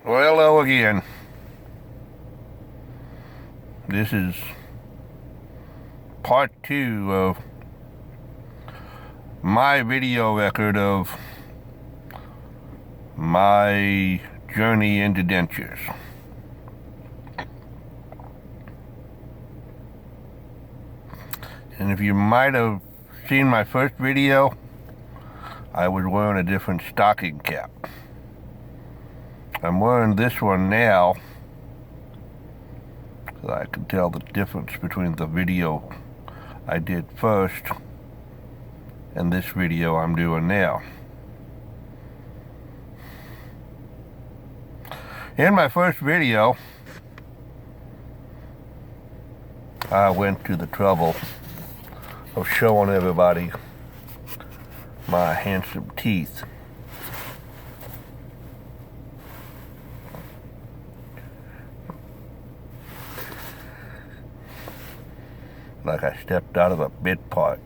Well, hello again. This is part 2 of my video record of my journey into dentures. And if you might have seen my first video, I was wearing a different stocking cap. I'm wearing this one now so I can tell the difference between the video I did first and this video I'm doing now. In my first video, I went to the trouble of showing everybody my handsome teeth. Like I stepped out of a bit part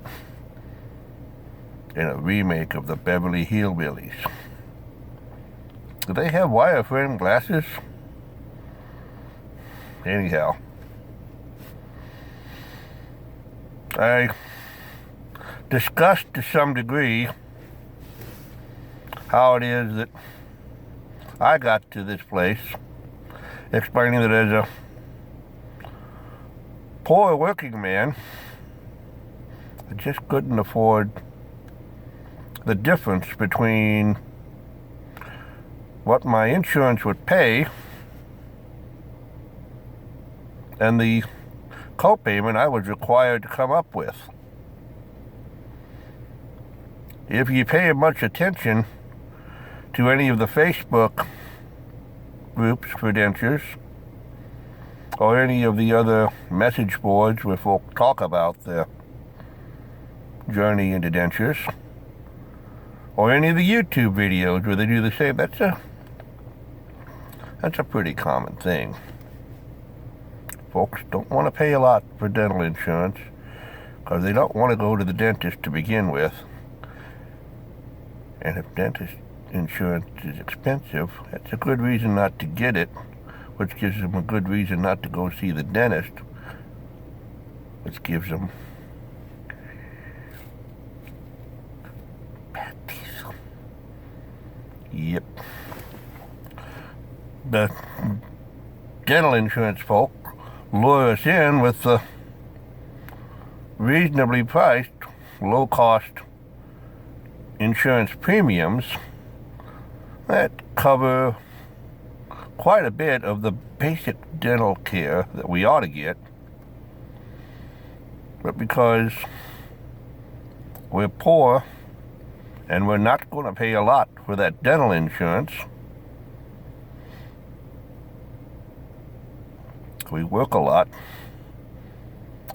in a remake of the Beverly Hillbillies. Do they have wireframe glasses? Anyhow, I discussed to some degree how it is that I got to this place, explaining that as a poor working man, I just couldn't afford the difference between what my insurance would pay and the co-payment I was required to come up with. If you pay much attention to any of the Facebook groups for dentures, or any of the other message boards where folk talk about their journey into dentures, or any of the YouTube videos where they do the same, that's a pretty common thing. Folks don't want to pay a lot for dental insurance because they don't want to go to the dentist to begin with. And if dentist insurance is expensive, that's a good reason not to get it, which gives them a good reason not to go see the dentist, which gives them bad teeth. Yep. The dental insurance folk lure us in with the reasonably priced, low-cost insurance premiums that cover quite a bit of the basic dental care that we ought to get, but because we're poor and we're not going to pay a lot for that dental insurance, we work a lot,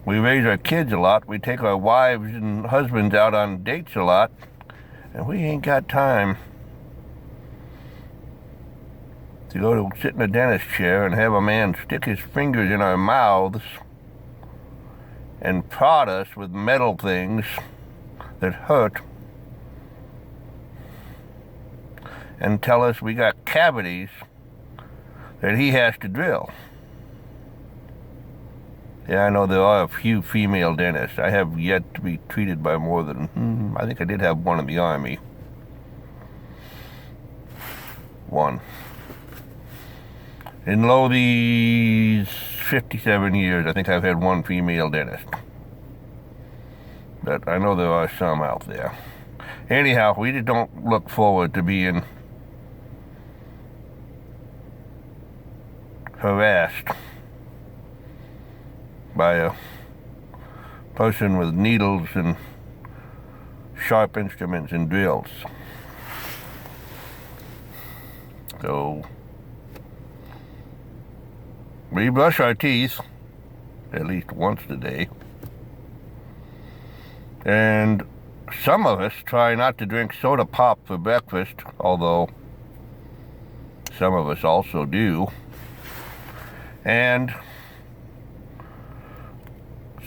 we raise our kids a lot, we take our wives and husbands out on dates a lot, and we ain't got time to go to sit in a dentist chair and have a man stick his fingers in our mouths and prod us with metal things that hurt and tell us we got cavities that he has to drill. Yeah, I know there are a few female dentists. I have yet to be treated by more than, I think I did have one in the Army. One. In these 57 years, I think I've had one female dentist. But I know there are some out there. Anyhow, we just don't look forward to being harassed by a person with needles and sharp instruments and drills. So we brush our teeth at least once a day. And some of us try not to drink soda pop for breakfast, although some of us also do. And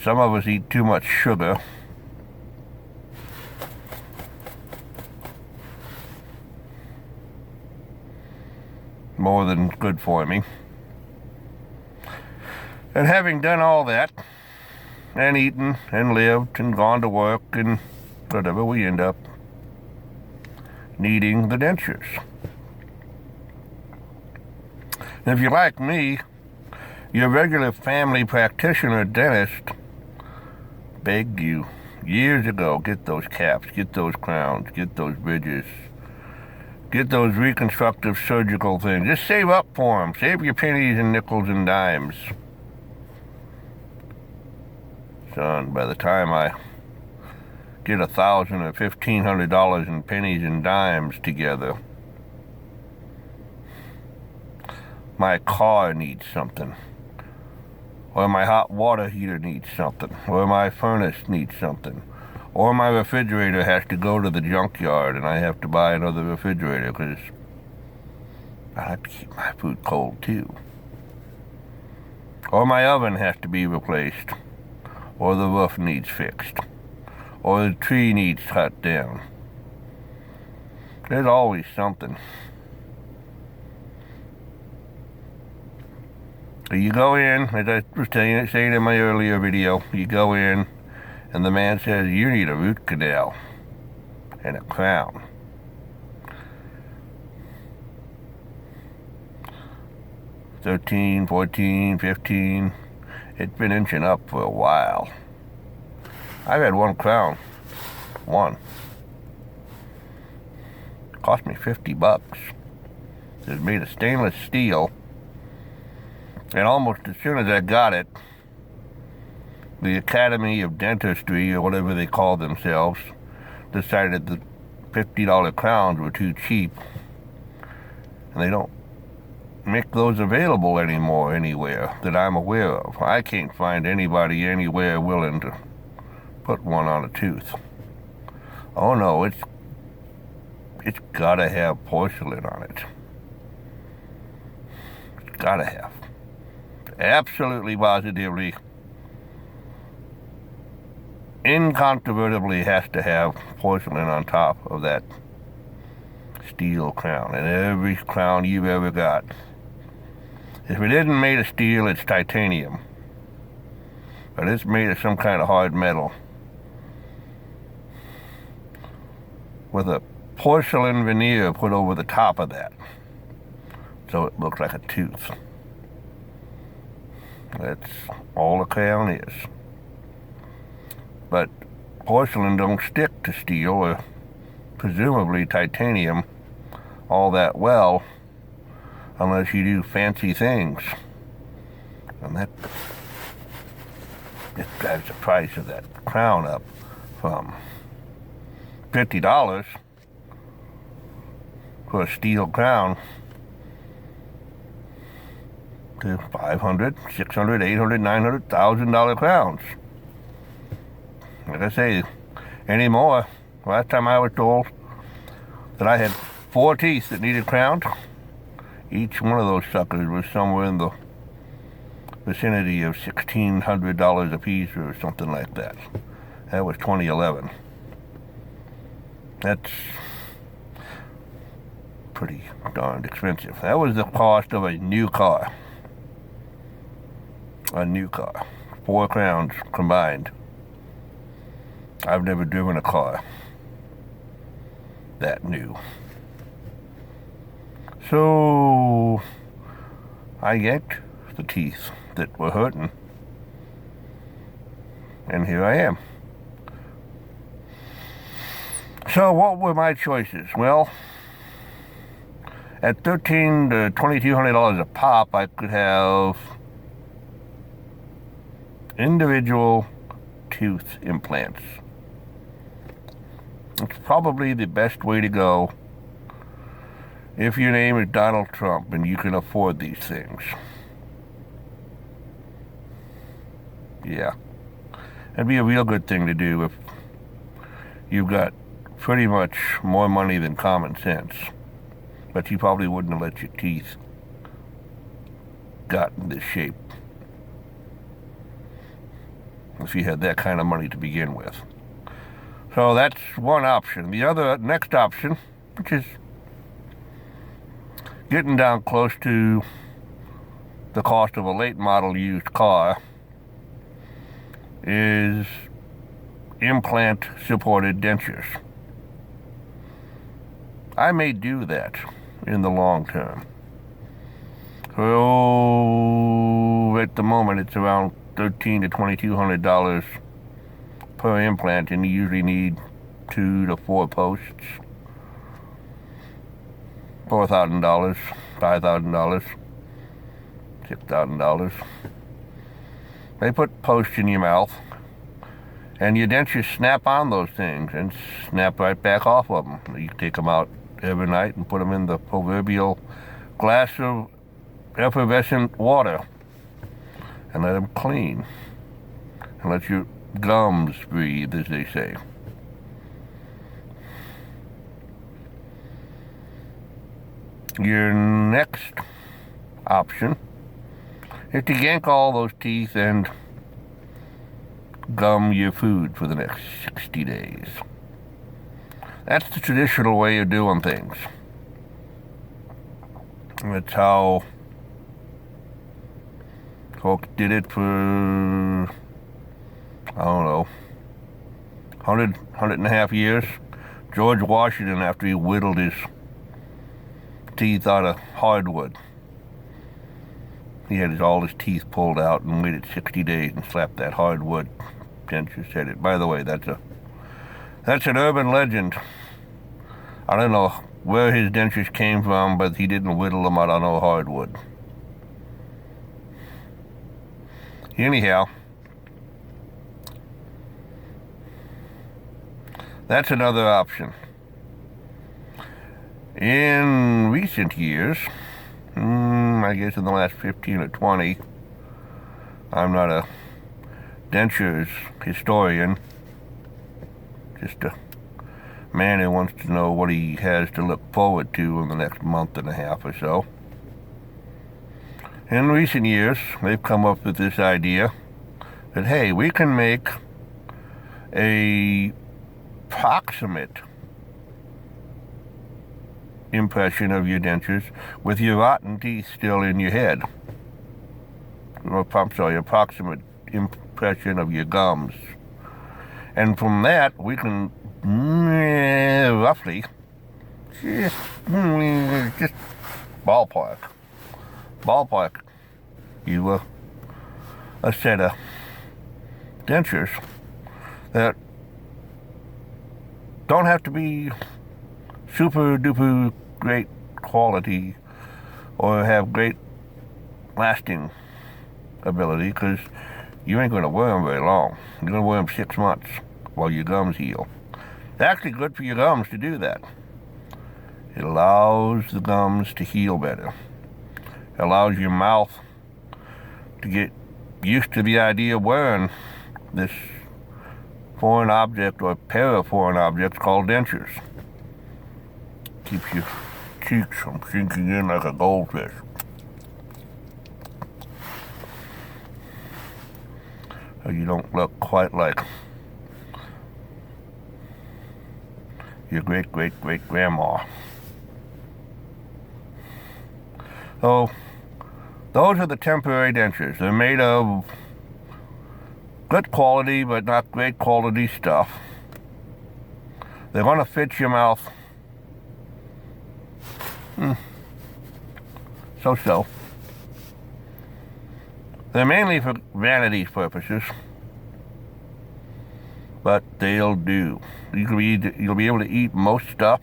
some of us eat too much sugar. more than good for me. And having done all that, and eaten, and lived, and gone to work, and whatever, we end up needing the dentures. And if you're like me, your regular family practitioner dentist begged you years ago, get those caps, get those crowns, get those bridges, get those reconstructive surgical things. Just save up for them. Save your pennies and nickels and dimes. Son, by the time I get $1,000 or $1,500 in pennies and dimes together, my car needs something, or my hot water heater needs something, or my furnace needs something, or my refrigerator has to go to the junkyard and I have to buy another refrigerator because I have to keep my food cold too. Or my oven has to be replaced, or the roof needs fixed, or the tree needs cut down. There's always something. So you go in, as I was saying in my earlier video, you go in and the man says, you need a root canal and a crown. $13, $14, $15. It's been inching up for a while. I've had one crown. One. It cost me $50. It's made of stainless steel. And almost as soon as I got it, the Academy of Dentistry, or whatever they call themselves, decided the $50 crowns were too cheap. And they don't make those available anymore anywhere that I'm aware of. I can't find anybody anywhere willing to put one on a tooth. Oh no, it's gotta have porcelain on it. It's gotta have. Absolutely, positively, incontrovertibly has to have porcelain on top of that steel crown. And every crown you've ever got, if it isn't made of steel, it's titanium. But it's made of some kind of hard metal with a porcelain veneer put over the top of that, so it looks like a tooth. That's all a crown is. But porcelain don't stick to steel, or presumably titanium, all that well, unless you do fancy things. And that it drives the price of that crown up from $50 for a steel crown to $500, $600, $800, $900, $1,000 crowns. Like I say, anymore, last time I was told that I had 4 teeth that needed crowned, each one of those suckers was somewhere in the vicinity of $1,600 a piece or something like that. That was 2011. That's pretty darned expensive. That was the cost of a new car. A new car. 4 crowns combined. I've never driven a car that new. So I yanked the teeth that were hurting, and here I am. So what were my choices? Well, at $1,300 to $2,200 a pop, I could have individual tooth implants. It's probably the best way to go if your name is Donald Trump and you can afford these things. Yeah. That'd be a real good thing to do if you've got pretty much more money than common sense. But you probably wouldn't have let your teeth got in this shape if you had that kind of money to begin with. So that's one option. The next option, which is getting down close to the cost of a late model used car is implant supported dentures. I may do that in the long term. So at the moment it's around $1,300 to $2,200 per implant, and you usually need 2 to 4 posts. $4,000, $5,000, $6,000. They put posts in your mouth, and your dentures snap on those things and snap right back off of them. You take them out every night and put them in the proverbial glass of effervescent water and let them clean and let your gums breathe, as they say. Your next option is to yank all those teeth and gum your food for the next 60 days. That's the traditional way of doing things. That's how folks did it for, I don't know, 100 and a half years. George Washington, after he whittled his teeth out of hardwood, he had all his teeth pulled out and waited 60 days and slapped that hardwood. Dentures said it. By the way, that's an urban legend. I don't know where his dentures came from, but he didn't whittle them out on no hardwood. Anyhow, that's another option. In recent years, I guess in the last 15 or 20, I'm not a dentures historian, just a man who wants to know what he has to look forward to in the next month and a half or so. In recent years, they've come up with this idea that, hey, we can make a proximate impression of your dentures with your rotten teeth still in your head. I'm sorry, approximate impression of your gums. And from that, we can roughly just ballpark you a set of dentures that don't have to be super duper great quality or have great lasting ability, because you ain't going to wear them very long. You're going to wear them 6 months while your gums heal. It's actually good for your gums to do that. It allows the gums to heal better. It allows your mouth to get used to the idea of wearing this foreign object or pair of foreign objects called dentures. Keeps your cheeks from sinking in like a goldfish. So you don't look quite like your great-great-great-grandma. So those are the temporary dentures. They're made of good quality but not great quality stuff. They're going to fit your mouth so-so. They're mainly for vanity purposes, but they'll do. You'll be able to eat most stuff.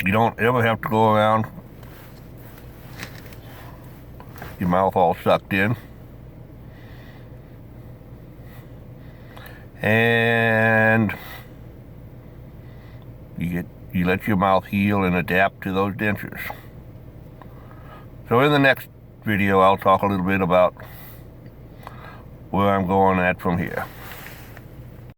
You don't ever have to go around your mouth all sucked in. And you let your mouth heal and adapt to those dentures. So in the next video, I'll talk a little bit about where I'm going at from here.